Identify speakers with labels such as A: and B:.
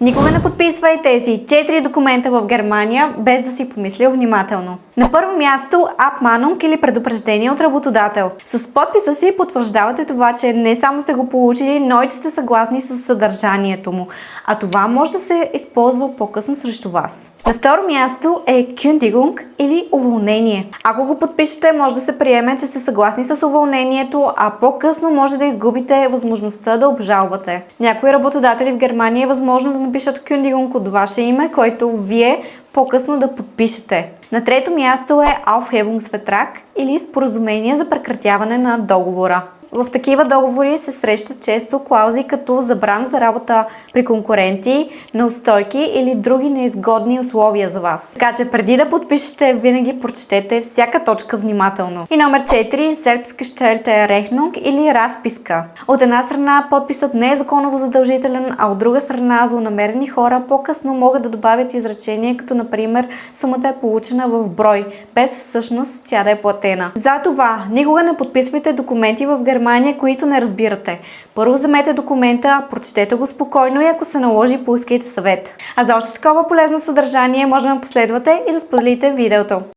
A: Никога не подписвай тези 4 документа в Германия, без да си помислил внимателно. На първо място, Abmahnung или предупреждение от работодател. С подписа си потвърждавате това, че не само сте го получили, но и че сте съгласни с съдържанието му. А това може да се използва по-късно срещу вас. На второ място е Kündigung или уволнение. Ако го подпишете, може да се приеме, че сте съгласни с уволнението, а по-късно може да изгубите възможността да обжалвате. Някои работодатели в Германия е възможно да напишат Kündigung от ваше име, който вие по-късно да подпишете. На трето място е Aufhebungsvertrag или споразумение за прекратяване на договора. В такива договори се срещат често клаузи като забрана за работа при конкуренти, неустойки или други неизгодни условия за вас. Така че преди да подпишете, винаги прочетете всяка точка внимателно. И номер 4, Selbstgestellte Rechnung или разписка. От една страна подписът не е законово задължителен, а от друга страна злонамерени хора по-късно могат да добавят изречение, като например сумата е получена в брой, без всъщност тя да е платена. Затова никога не подписвайте документи в Германия, които не разбирате. Първо вземете документа, прочетете го спокойно и ако се наложи, поискайте съвет. А за още такова полезно съдържание може да ме последвате и да споделите видеото.